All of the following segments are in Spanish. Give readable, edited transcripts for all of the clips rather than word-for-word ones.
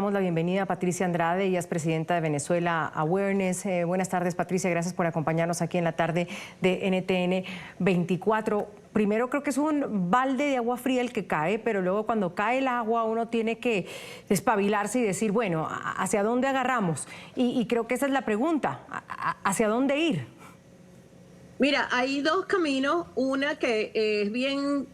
damos la bienvenida a Patricia Andrade, ella es presidenta de Venezuela Awareness. Buenas tardes, Patricia, gracias por acompañarnos aquí en la tarde de NTN 24. Primero, creo que es un balde de agua fría el que cae, pero luego cuando cae el agua uno tiene que despabilarse y decir, bueno, ¿hacia dónde agarramos? Y creo que esa es la pregunta, ¿hacia dónde ir? Mira, hay dos caminos. Una que es bien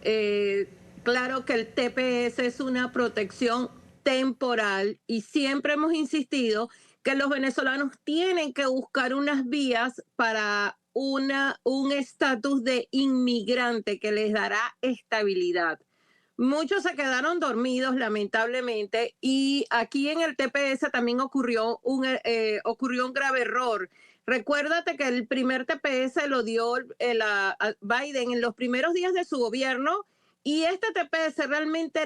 claro que el TPS es una protección temporal y siempre hemos insistido que los venezolanos tienen que buscar unas vías para un estatus de inmigrante que les dará estabilidad. Muchos se quedaron dormidos, lamentablemente, y aquí en el TPS también ocurrió un grave error. Recuérdate que el primer TPS lo dio a Biden en los primeros días de su gobierno y este TPS realmente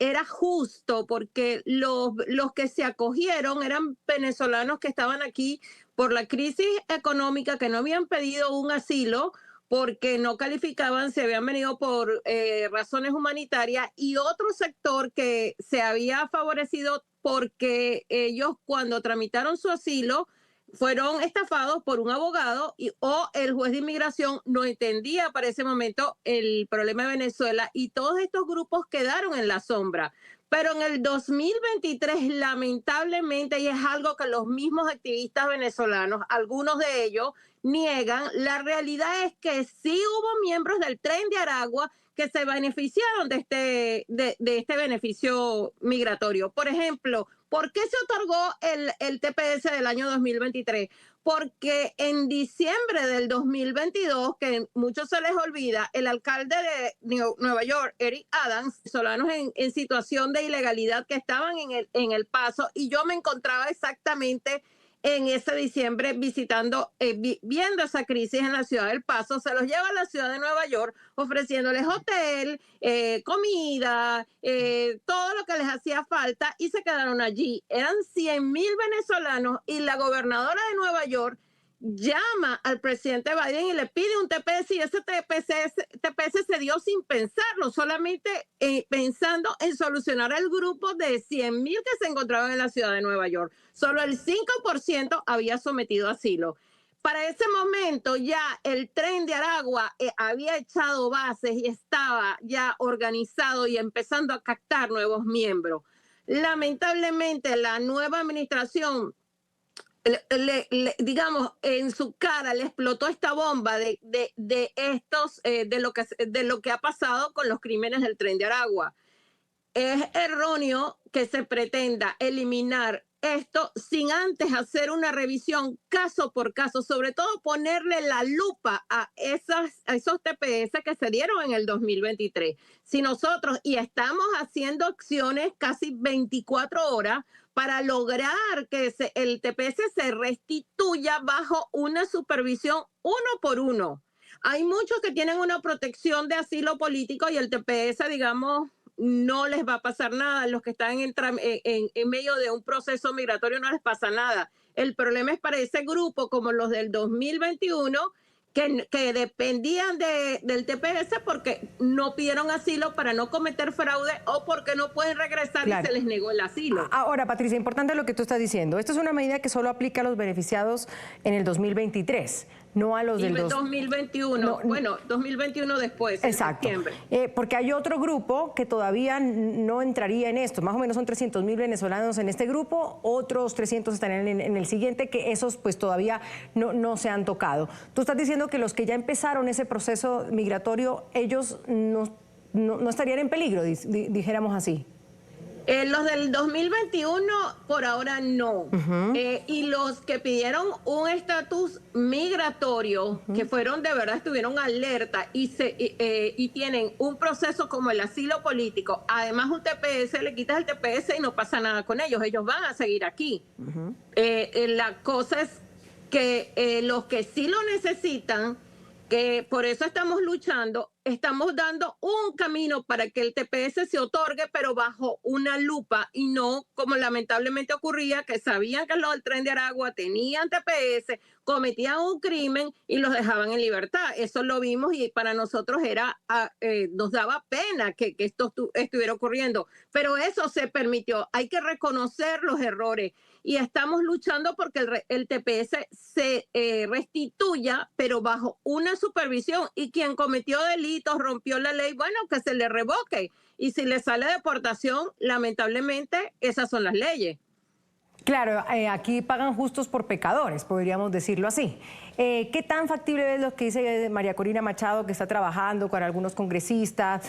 era justo porque los que se acogieron eran venezolanos que estaban aquí por la crisis económica, que no habían pedido un asilo porque no calificaban, se habían venido por razones humanitarias, y otro sector que se había favorecido porque ellos cuando tramitaron su asilo fueron estafados por un abogado o el juez de inmigración no entendía para ese momento el problema de Venezuela, y todos estos grupos quedaron en la sombra. Pero en el 2023, lamentablemente, y es algo que los mismos activistas venezolanos, algunos de ellos, niegan, la realidad es que sí hubo miembros del Tren de Aragua que se beneficiaron de este beneficio migratorio. Por ejemplo, ¿por qué se otorgó el TPS del año 2023? Porque en diciembre del 2022, que muchos se les olvida, el alcalde de Nueva York, Eric Adams, venezolanos en situación de ilegalidad que estaban en el Paso, y yo me encontraba exactamente en ese diciembre visitando, viendo esa crisis en la ciudad del Paso, se los lleva a la ciudad de Nueva York ofreciéndoles hotel, comida, todo lo que les hacía falta, y se quedaron allí. Eran 100,000 venezolanos y la gobernadora de Nueva York llama al presidente Biden y le pide un TPS, y ese TPS se dio sin pensarlo, solamente pensando en solucionar el grupo de 100,000 que se encontraban en la ciudad de Nueva York. Solo el 5% había sometido asilo. Para ese momento ya el Tren de Aragua había echado bases y estaba ya organizado y empezando a captar nuevos miembros. Lamentablemente la nueva administración, digamos, en su cara le explotó esta bomba de lo que ha pasado con los crímenes del Tren de Aragua. Es erróneo que se pretenda eliminar esto sin antes hacer una revisión caso por caso, sobre todo ponerle la lupa a esos TPS que se dieron en el 2023. Si nosotros, y estamos haciendo acciones casi 24 horas para lograr que el TPS se restituya bajo una supervisión uno por uno. Hay muchos que tienen una protección de asilo político y el TPS, digamos, no les va a pasar nada. Los que están en medio de un proceso migratorio no les pasa nada. El problema es para ese grupo, como los del 2021, que dependían del TPS porque no pidieron asilo para no cometer fraude o porque no pueden regresar, claro, y se les negó el asilo. Ahora, Patricia, importante lo que tú estás diciendo. Esto es una medida que solo aplica a los beneficiados en el 2023. No a los del 2021, no, bueno, 2021 después, exacto, en septiembre. Porque hay otro grupo que todavía no entraría en esto, más o menos son 300,000 venezolanos en este grupo, otros 300 estarían en el siguiente, que esos pues todavía no se han tocado. Tú estás diciendo que los que ya empezaron ese proceso migratorio, ellos no estarían en peligro, dijéramos así. Los del 2021 por ahora no. Y los que pidieron un estatus migratorio, que fueron de verdad, estuvieron alerta y tienen un proceso como el asilo político, además un TPS, le quitas el TPS y no pasa nada con ellos van a seguir aquí. La cosa es que los que sí lo necesitan, que por eso estamos luchando, estamos dando un camino para que el TPS se otorgue, pero bajo una lupa y no como lamentablemente ocurría, que sabían que los del Tren de Aragua tenían TPS, cometían un crimen y los dejaban en libertad. Eso lo vimos y para nosotros nos daba pena que esto estuviera ocurriendo, pero eso se permitió. Hay que reconocer los errores y estamos luchando porque el TPS se restituya, pero bajo una supervisión, y quien cometió delitos, rompió la ley, bueno, que se le revoque, y si le sale deportación, lamentablemente esas son las leyes. Claro, aquí pagan justos por pecadores, podríamos decirlo así. ¿Qué tan factible es lo que dice María Corina Machado, que está trabajando con algunos congresistas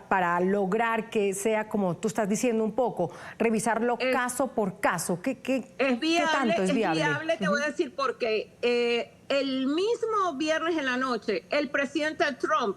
para lograr que sea, como tú estás diciendo un poco, revisarlo caso por caso? Es viable, tanto es viable? Es viable, te voy a decir porque el mismo viernes en la noche, el presidente Trump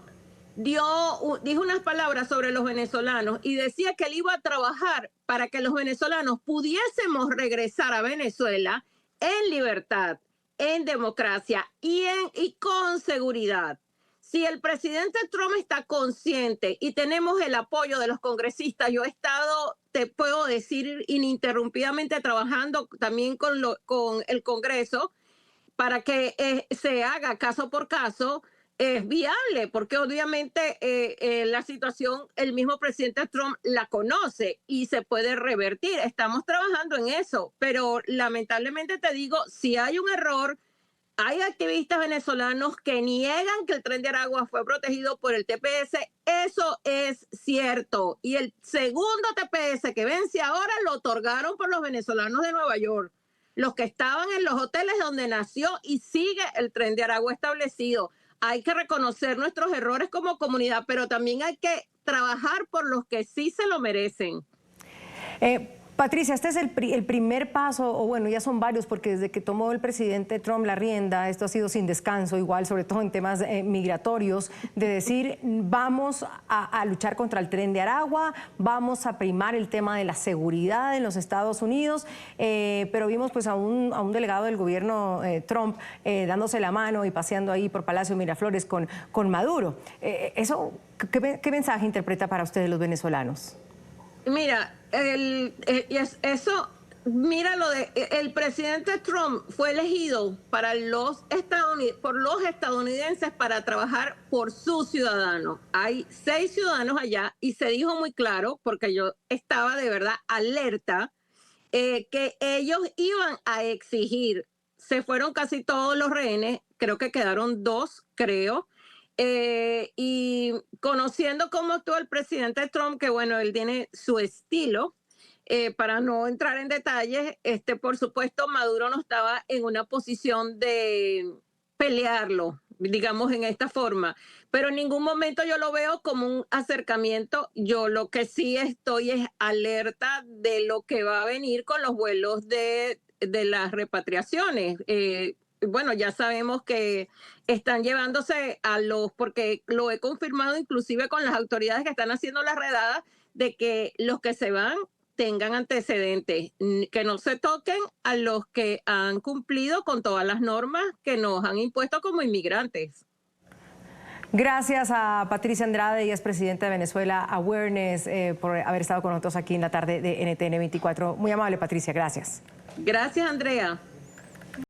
dijo unas palabras sobre los venezolanos y decía que él iba a trabajar para que los venezolanos pudiésemos regresar a Venezuela en libertad, en democracia y con seguridad. Si el presidente Trump está consciente y tenemos el apoyo de los congresistas, yo he estado, te puedo decir, ininterrumpidamente trabajando también con el Congreso para que se haga caso por caso. Es viable, porque obviamente la situación, el mismo presidente Trump la conoce y se puede revertir. Estamos trabajando en eso, pero lamentablemente te digo, si hay un error, hay activistas venezolanos que niegan que el Tren de Aragua fue protegido por el TPS. Eso es cierto. Y el segundo TPS que vence ahora lo otorgaron por los venezolanos de Nueva York, los que estaban en los hoteles donde nació y sigue el Tren de Aragua establecido. Hay que reconocer nuestros errores como comunidad, pero también hay que trabajar por los que sí se lo merecen. Patricia, este es el primer paso, o bueno, ya son varios, porque desde que tomó el presidente Trump la rienda, esto ha sido sin descanso, igual, sobre todo en temas migratorios, de decir, vamos a luchar contra el Tren de Aragua, vamos a primar el tema de la seguridad en los Estados Unidos, pero vimos pues a un delegado del gobierno Trump dándose la mano y paseando ahí por Palacio Miraflores con Maduro. ¿Qué mensaje interpreta para ustedes los venezolanos? Mira, el presidente Trump fue elegido por los estadounidenses para trabajar por sus ciudadanos. Hay 6 ciudadanos allá y se dijo muy claro, porque yo estaba de verdad alerta, que ellos iban a exigir. Se fueron casi todos los rehenes, creo que quedaron 2, creo. Y conociendo cómo actuó el presidente Trump, que bueno, él tiene su estilo, para no entrar en detalles, por supuesto Maduro no estaba en una posición de pelearlo, digamos en esta forma, pero en ningún momento yo lo veo como un acercamiento. Yo lo que sí estoy es alerta de lo que va a venir con los vuelos de las repatriaciones. Bueno, ya sabemos que están llevándose porque lo he confirmado inclusive con las autoridades que están haciendo las redadas, de que los que se van tengan antecedentes, que no se toquen a los que han cumplido con todas las normas que nos han impuesto como inmigrantes. Gracias a Patricia Andrade, ella es presidenta de Venezuela Awareness, por haber estado con nosotros aquí en la tarde de NTN 24. Muy amable, Patricia, gracias. Gracias, Andrea.